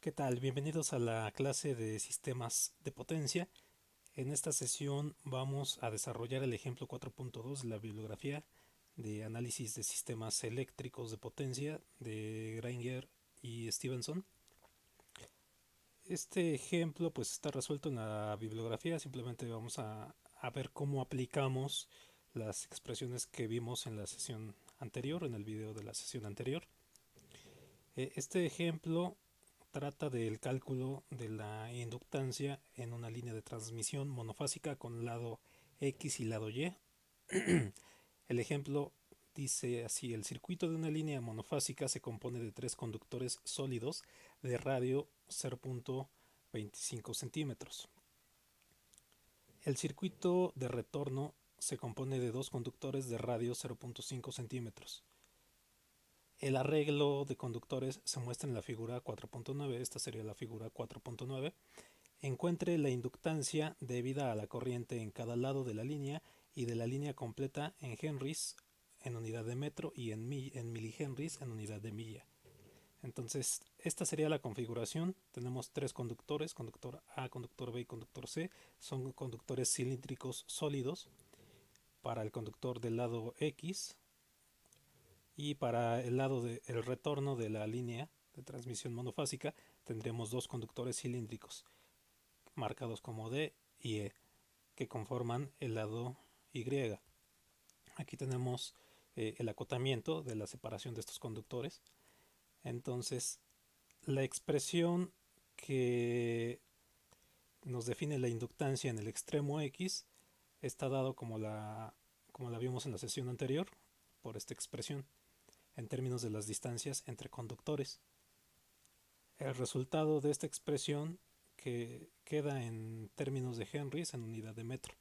¿Qué tal? Bienvenidos a la clase de sistemas de potencia. En esta sesión vamos a desarrollar el ejemplo 4.2 de la bibliografía de análisis de sistemas eléctricos de potencia de Grainger y Stevenson. Este ejemplo pues está resuelto en la bibliografía, simplemente vamos a ver cómo aplicamos las expresiones que vimos en la sesión anterior, en el video de la sesión anterior. Este ejemplo trata del cálculo de la inductancia en una línea de transmisión monofásica con lado X y lado Y. El ejemplo dice así: el circuito de una línea monofásica se compone de tres conductores sólidos de radio 0.25 centímetros. El circuito de retorno se compone de dos conductores de radio 0.5 centímetros. El arreglo de conductores se muestra en la figura 4.9, esta sería la figura 4.9. Encuentre la inductancia debida a la corriente en cada lado de la línea y de la línea completa en henrys en unidad de metro y en milihenrys en unidad de milla. Entonces, esta sería la configuración. Tenemos tres conductores, conductor A, conductor B y conductor C. Son conductores cilíndricos sólidos. Para el conductor del lado X, y para el lado del retorno de la línea de transmisión monofásica tendremos dos conductores cilíndricos marcados como D y E que conforman el lado Y. Aquí tenemos el acotamiento de la separación de estos conductores. Entonces, la expresión que nos define la inductancia en el extremo X está dado como la vimos en la sesión anterior por esta expresión en términos de las distancias entre conductores. El resultado de esta expresión que queda en términos de henrys en unidad de metro.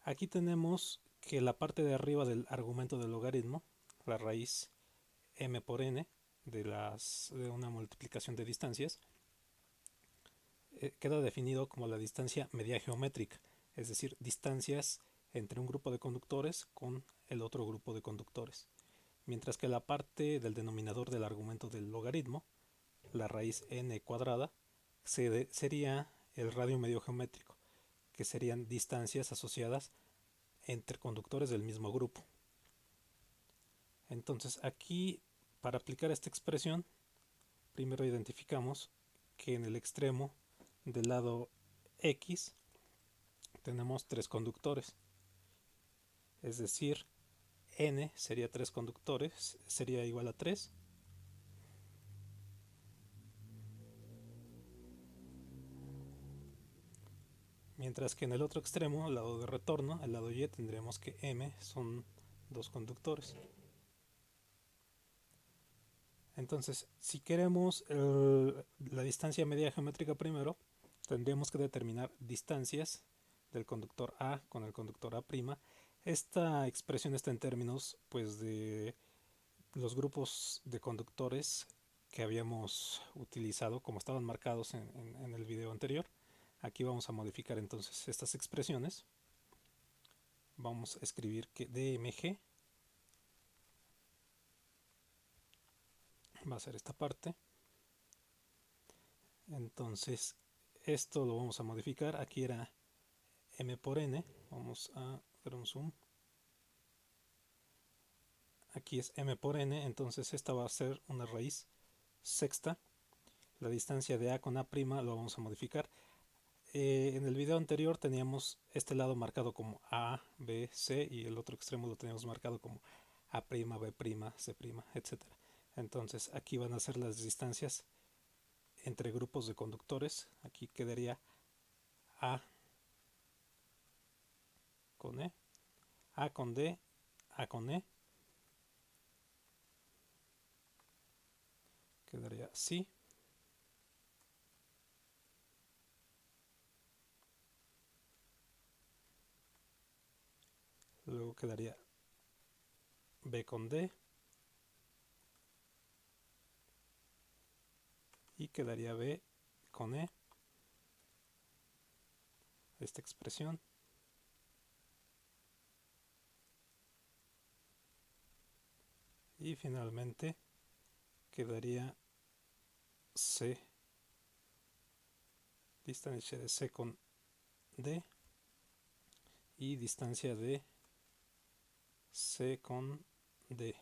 Aquí tenemos que la parte de arriba del argumento del logaritmo, la raíz m por n de una multiplicación de distancias, queda definido como la distancia media geométrica, es decir, distancias entre un grupo de conductores con el otro grupo de conductores. Mientras que la parte del denominador del argumento del logaritmo, la raíz n cuadrada, sería el radio medio geométrico, que serían distancias asociadas entre conductores del mismo grupo. Entonces aquí, para aplicar esta expresión, primero identificamos que en el extremo del lado X tenemos tres conductores, es decir, n sería tres conductores, sería igual a 3. Mientras que en el otro extremo, el lado de retorno, el lado Y, tendremos que m son dos conductores. Entonces, si queremos la distancia media geométrica primero, tendríamos que determinar distancias del conductor A con el conductor A'. Esta expresión está en términos pues de los grupos de conductores que habíamos utilizado como estaban marcados en el video anterior. Aquí vamos a modificar entonces estas expresiones. Vamos a escribir que DMG va a ser esta parte. Entonces esto lo vamos a modificar. Aquí era m por n. Vamos a hacer un zoom. Aquí es m por n. Entonces esta va a ser una raíz sexta. La distancia de A con A' lo vamos a modificar. En el video anterior teníamos este lado marcado como A, B, C y el otro extremo lo teníamos marcado como A', B', C', etc. Entonces aquí van a ser las distancias entre grupos de conductores. Aquí quedaría A con E, A con D, A con E. Quedaría así. Luego quedaría B con D. Y quedaría B con E. Esta expresión. Y finalmente quedaría C, distancia de C con D y distancia de C con D.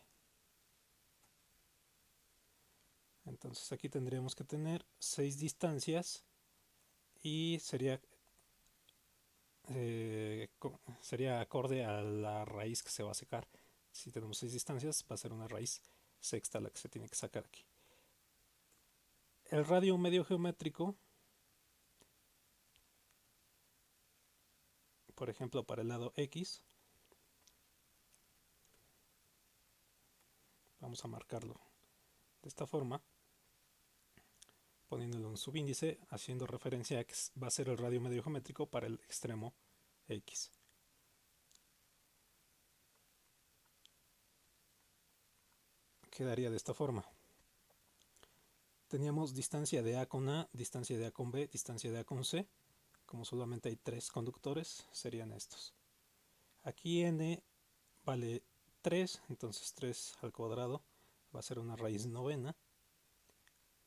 Entonces aquí tendríamos que tener 6 distancias y sería acorde a la raíz que se va a sacar. Si tenemos 6 distancias, va a ser una raíz sexta la que se tiene que sacar aquí. El radio medio geométrico, por ejemplo, para el lado X, vamos a marcarlo de esta forma, poniéndolo en subíndice, haciendo referencia a que va a ser el radio medio geométrico para el extremo X. Quedaría de esta forma. Teníamos distancia de A con A, distancia de A con B, distancia de A con C. Como solamente hay 3 conductores, serían estos. Aquí n vale 3, entonces 3 al cuadrado va a ser una raíz novena.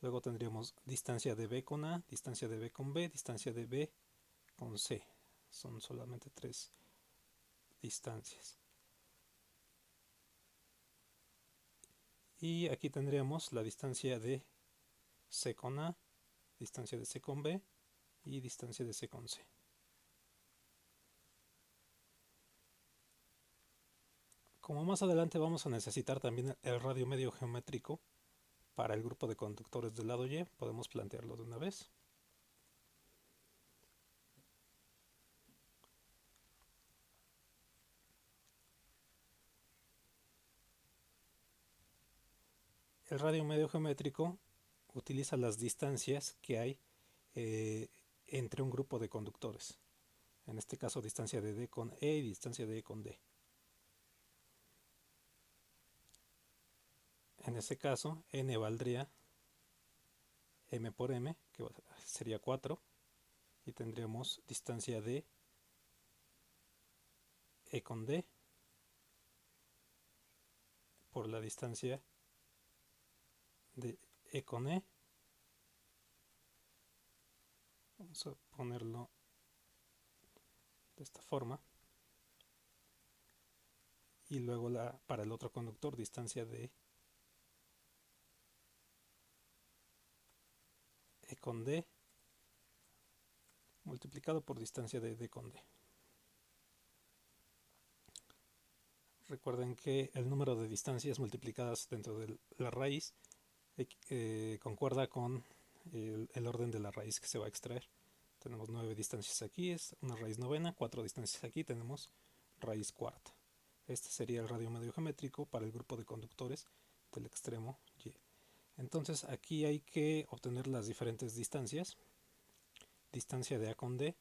Luego tendríamos distancia de B con A, distancia de B con B, distancia de B con C. Son solamente 3 distancias. Y aquí tendríamos la distancia de C con A, distancia de C con B y distancia de C con C. Como más adelante vamos a necesitar también el radio medio geométrico para el grupo de conductores del lado Y, podemos plantearlo de una vez. El radio medio geométrico utiliza las distancias que hay entre un grupo de conductores. En este caso, distancia de D con E y distancia de E con D. En ese caso, N valdría M por M, que sería 4, y tendríamos distancia de E con D por la distancia de E con E. Vamos a ponerlo de esta forma. Y luego para el otro conductor, distancia de E con D multiplicado por distancia de D con D. Recuerden que el número de distancias multiplicadas dentro de la raíz concuerda con el orden de la raíz que se va a extraer. Tenemos 9 distancias aquí, es una raíz novena, 4 distancias aquí, tenemos raíz cuarta. Este sería el radio medio geométrico para el grupo de conductores del extremo Y. Entonces aquí hay que obtener las diferentes distancias. Distancia de A con D.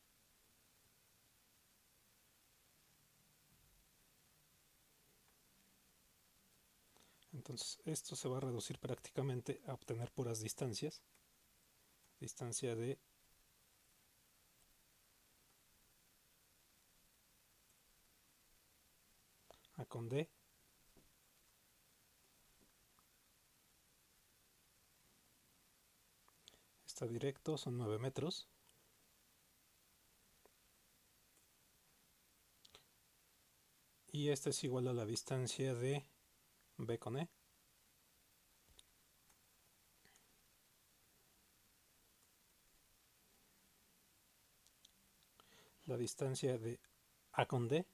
Entonces esto se va a reducir prácticamente a obtener puras distancias. Distancia de A con D. Está directo, son 9 metros. Y esta es igual a la distancia de B con E. La distancia de A con D.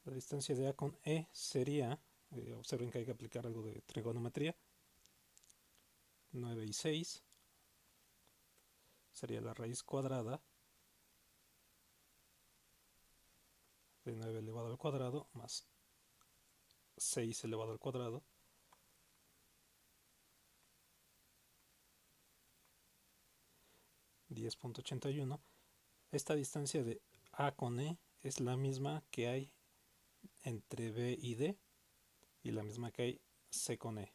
La distancia de A con E sería, observen que hay que aplicar algo de trigonometría, 9 y 6. Sería la raíz cuadrada de 9 elevado al cuadrado más 6 elevado al cuadrado. (10.81). Esta distancia de A con E es la misma que hay entre B y D y la misma que hay C con E.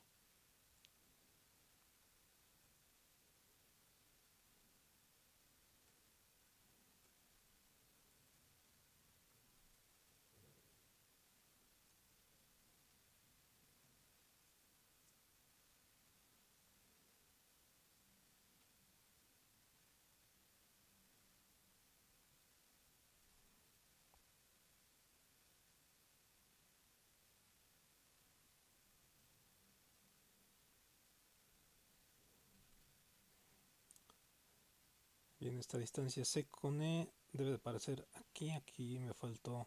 Bien, esta distancia C con E debe de aparecer aquí. Aquí me faltó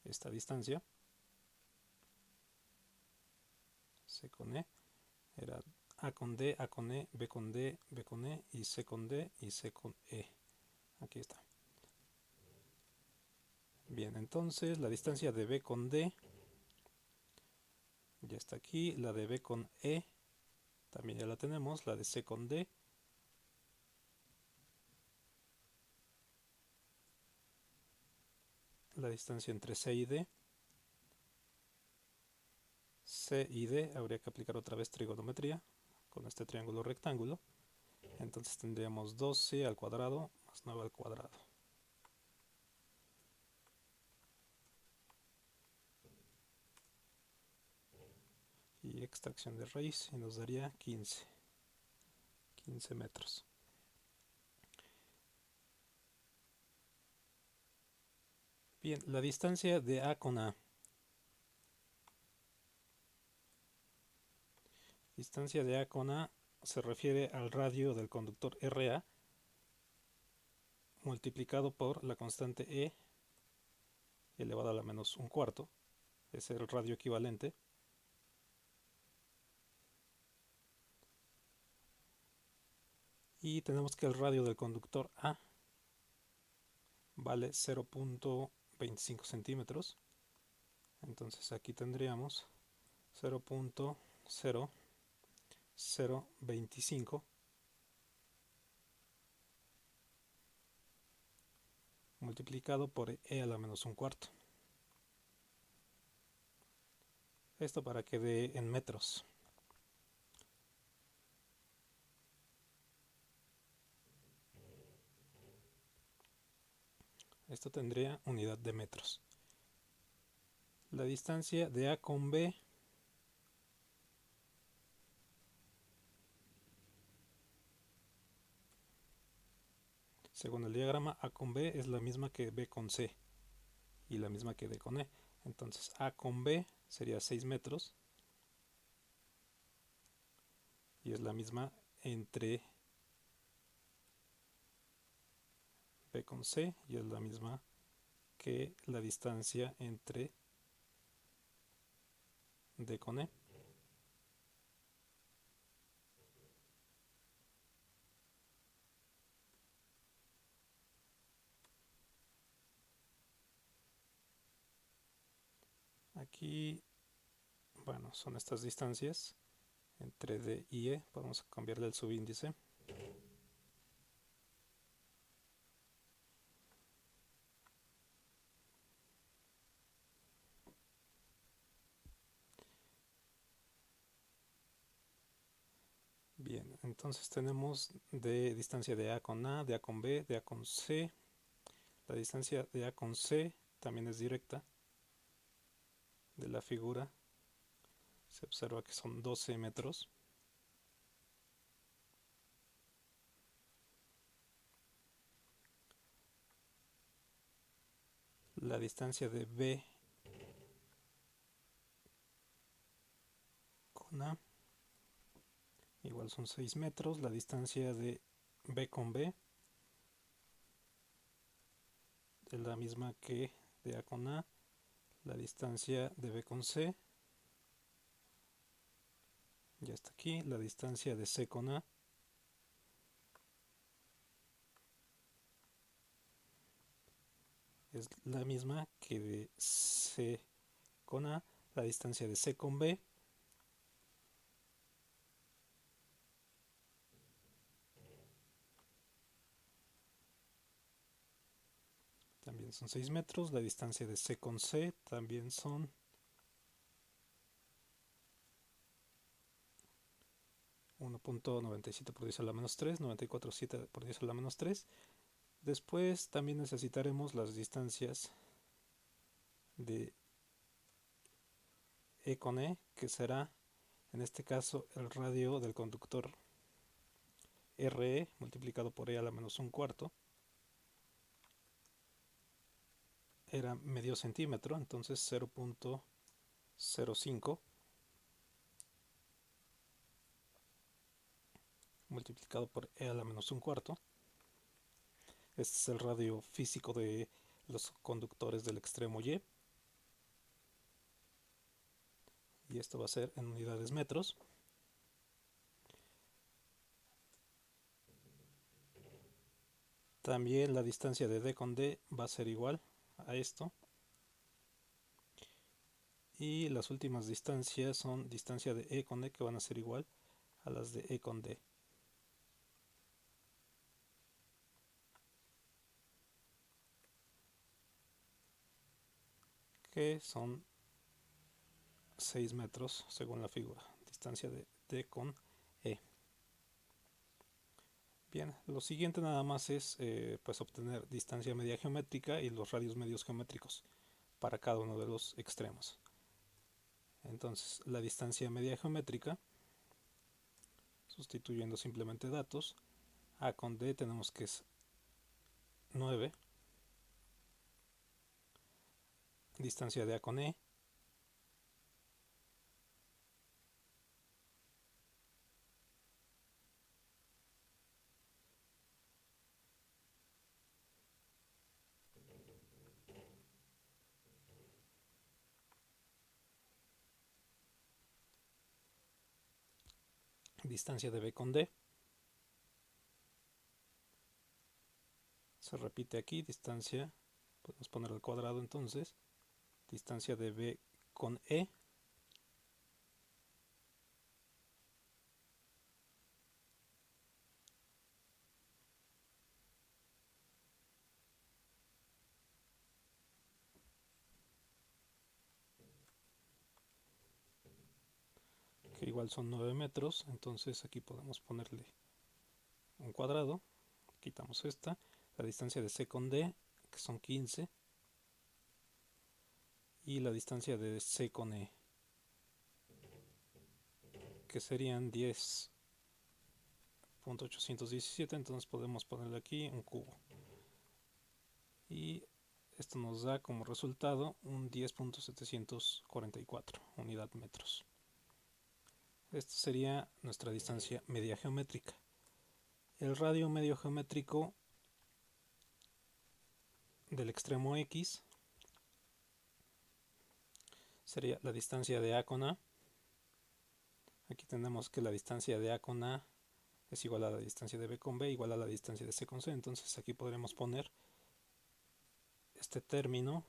esta distancia. C con E era A con D, A con E, B con D, B con E y C con D y C con E. Aquí está. Bien, entonces la distancia de B con D ya está aquí. La de B con E también ya la tenemos. La de C con D. La distancia entre C y D. C y D habría que aplicar otra vez trigonometría con este triángulo rectángulo. Entonces tendríamos 12 al cuadrado más 9 al cuadrado. Y extracción de raíz y nos daría 15 metros. Bien, la distancia de A con A. Distancia de A con A se refiere al radio del conductor RA multiplicado por la constante E elevada a la menos un cuarto. Es el radio equivalente. Y tenemos que el radio del conductor A vale 0.25 centímetros. Entonces aquí tendríamos 0.0025 multiplicado por E a la menos un cuarto. Esto para que dé en metros. Esto tendría unidad de metros. La distancia de A con B según el diagrama, A con B es la misma que B con C y la misma que D con E. Entonces A con B sería 6 metros y es la misma entre B con C y es la misma que la distancia entre D con E. Aquí, bueno, son estas distancias entre D y E. Podemos cambiarle el subíndice. Bien, entonces tenemos de distancia de A con A, de A con B, de A con C. La distancia de A con C también es directa. De la figura se observa que son 12 metros. La distancia de B con A igual son 6 metros. La distancia de B con B es la misma que de A con A. La distancia de B con C ya está aquí. La distancia de C con A es la misma que de C con A. La distancia de C con B también son 6 metros. La distancia de C con C también son 1.97 por 10 a la menos 3, 94.7 por 10 a la menos 3. Después también necesitaremos las distancias de E con E, que será en este caso el radio del conductor RE multiplicado por E a la menos un cuarto. Era medio centímetro, entonces 0.05 multiplicado por E a la menos un cuarto. Este es el radio físico de los conductores del extremo Y. Y esto va a ser en unidades metros. También la distancia de D con D va a ser igual a esto. Y las últimas distancias son distancia de E con E, que van a ser igual a las de E con D. Que son 6 metros según la figura. Distancia de D con E. Bien, lo siguiente nada más es pues obtener distancia media geométrica y los radios medios geométricos para cada uno de los extremos. Entonces, la distancia media geométrica, sustituyendo simplemente datos, A con D tenemos que es 9, distancia de A con E, distancia de B con D, se repite aquí, distancia, podemos poner al cuadrado entonces, distancia de B con E, que igual son 9 metros, entonces aquí podemos ponerle un cuadrado, quitamos esta, la distancia de C con D, que son 15, y la distancia de C con E, que serían 10.817, entonces podemos ponerle aquí un cubo. Y esto nos da como resultado un 10.744 unidad metros. Esta sería nuestra distancia media geométrica. El radio medio geométrico del extremo X sería la distancia de A con A. Aquí tenemos que la distancia de A con A es igual a la distancia de B con B, igual a la distancia de C con C. Entonces aquí podremos poner este término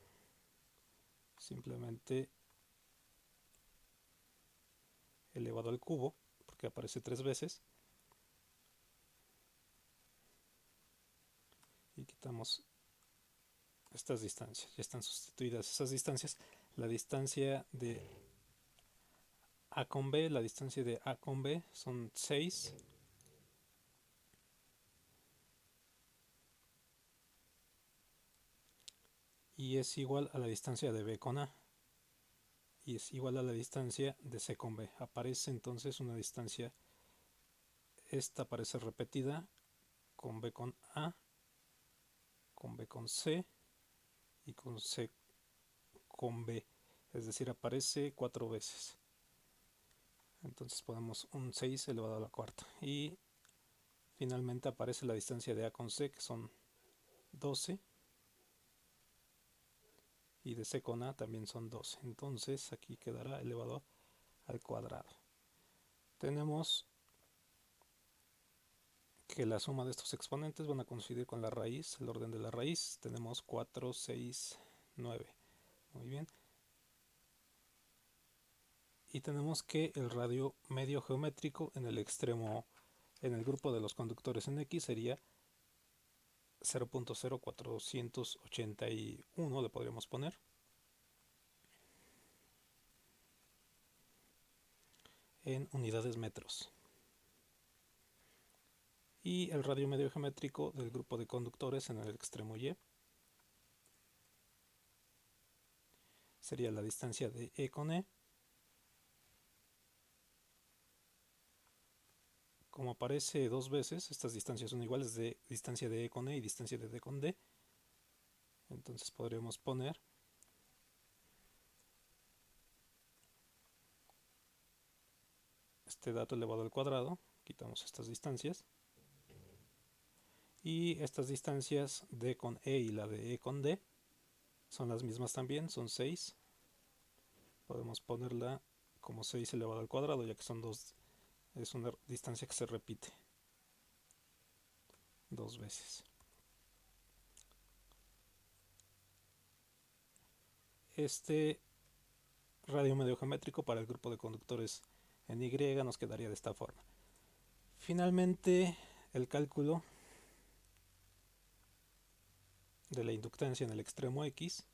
simplemente elevado al cubo, porque aparece 3 veces. Y quitamos estas distancias. Ya están sustituidas esas distancias. La distancia de A con B, la distancia de A con B son 6. Y es igual a la distancia de B con A. Y es igual a la distancia de C con B. Aparece entonces una distancia, esta aparece repetida con B con A, con B con C y con C con B. Es decir, aparece 4 veces. Entonces ponemos un 6 elevado a la cuarta. Y finalmente aparece la distancia de A con C, que son 12. Y de C con A también son 12. Entonces aquí quedará elevado al cuadrado. Tenemos que la suma de estos exponentes van a coincidir con la raíz, el orden de la raíz. Tenemos 4, 6, 9. Muy bien. Y tenemos que el radio medio geométrico en el extremo, en el grupo de los conductores en X sería 0.0481, le podríamos poner. En unidades metros. Y el radio medio geométrico del grupo de conductores en el extremo Y sería la distancia de E con E. Como aparece 2 veces, estas distancias son iguales, de distancia de E con E y distancia de D con D. Entonces podríamos poner este dato elevado al cuadrado, Quitamos estas distancias. Y estas distancias D con E y la de E con D son las mismas también, son 6. Podemos ponerla como 6 elevado al cuadrado, ya que son dos, es una distancia que se repite dos veces. Este radio medio geométrico para el grupo de conductores en Y nos quedaría de esta forma. Finalmente, el cálculo de la inductancia en el extremo X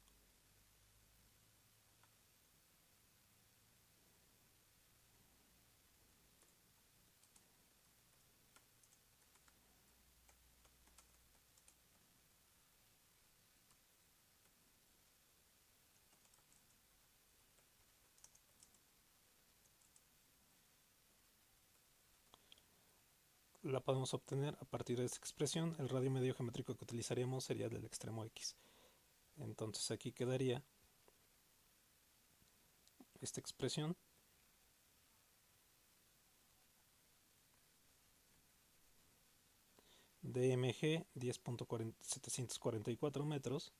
la podemos obtener a partir de esta expresión. El radio medio geométrico que utilizaríamos sería del extremo X. Entonces aquí quedaría esta expresión DMG 10.744 metros,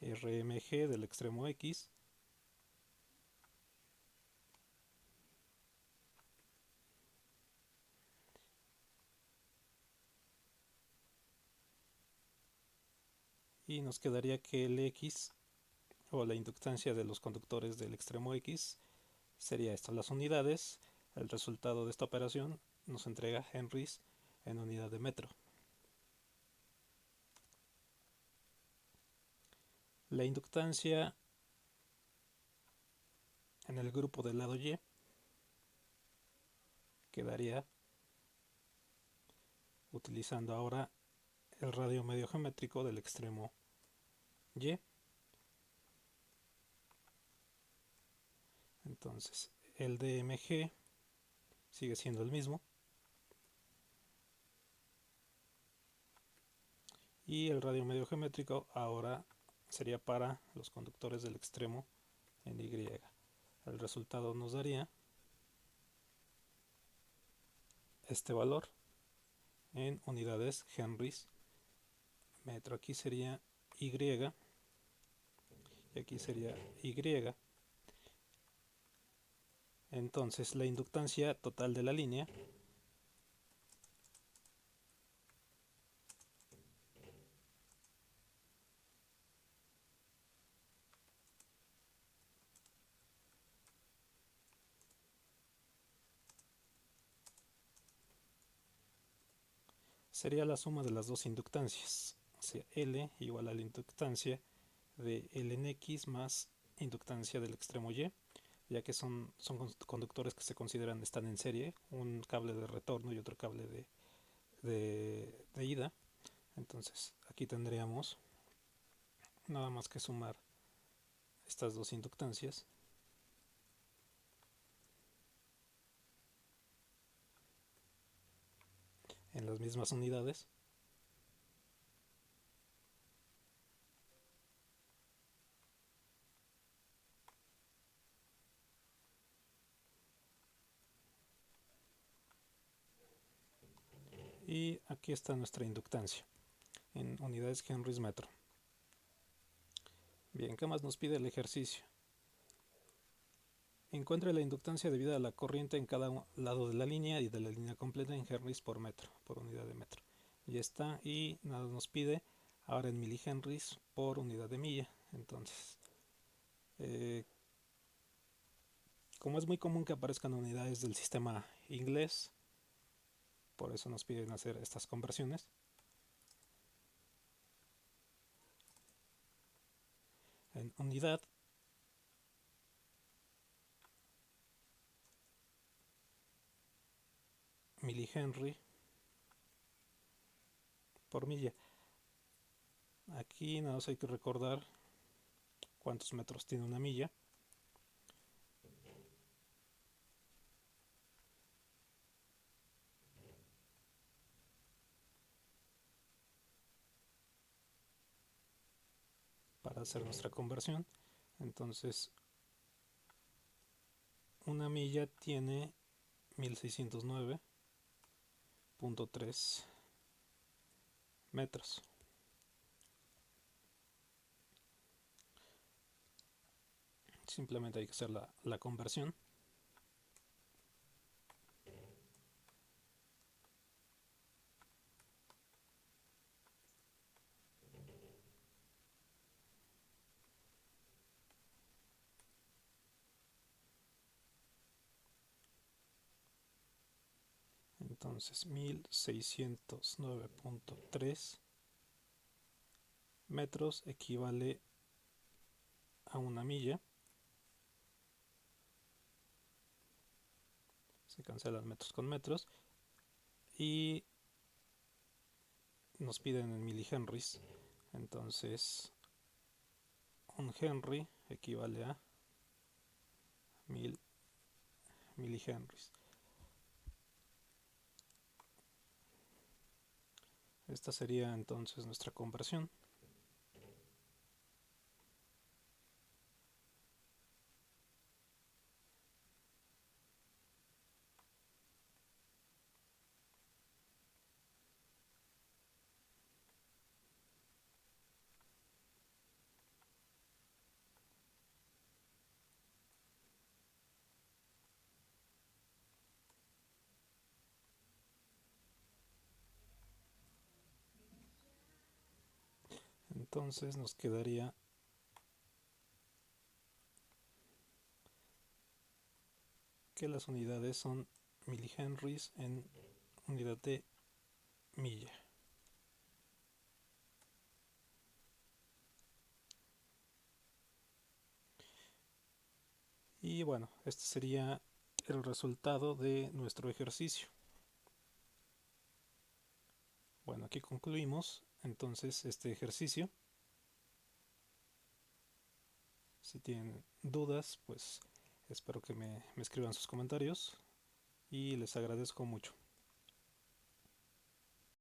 RMG del extremo X, y nos quedaría que el X o la inductancia de los conductores del extremo X sería esto, las unidades. El resultado de esta operación nos entrega henrys en unidad de metro. La inductancia en el grupo del lado Y quedaría, utilizando ahora el radio medio geométrico del extremo Y. Entonces el DMG sigue siendo el mismo y el radio medio geométrico ahora sería para los conductores del extremo en Y. El resultado nos daría este valor en unidades henrys metro. Aquí sería Y y aquí sería Y. Entonces la inductancia total de la línea sería la suma de las dos inductancias, o sea, L igual a la inductancia de L en X más inductancia del extremo Y, ya que son conductores que se consideran están en serie, un cable de retorno y otro cable de ida. Entonces aquí tendríamos nada más que sumar estas dos inductancias en las mismas unidades y aquí está nuestra inductancia en unidades henrys metro. Bien, ¿qué más nos pide el ejercicio? Encuentre la inductancia debida a la corriente en cada lado de la línea y de la línea completa en henrys por metro, por unidad de metro. Ya está, y nada nos pide ahora en milihenrys por unidad de milla. Entonces, como es muy común que aparezcan unidades del sistema inglés, por eso nos piden hacer estas conversiones. En unidad milihenry por milla. Aquí nada más hay que recordar cuántos metros tiene una milla. Para hacer nuestra conversión. Entonces, una milla tiene 1609.3 metros. Simplemente hay que hacer la conversión. Entonces 1609.3 metros equivale a una milla. Se cancelan metros con metros y nos piden en milihenries. Entonces un henry equivale a 1000 milihenries. Esta sería entonces nuestra conversión. Entonces nos quedaría que las unidades son milihenries en unidad de milla. Y bueno, este sería el resultado de nuestro ejercicio. Bueno, aquí concluimos entonces este ejercicio. Si tienen dudas, pues espero que me escriban sus comentarios y les agradezco mucho.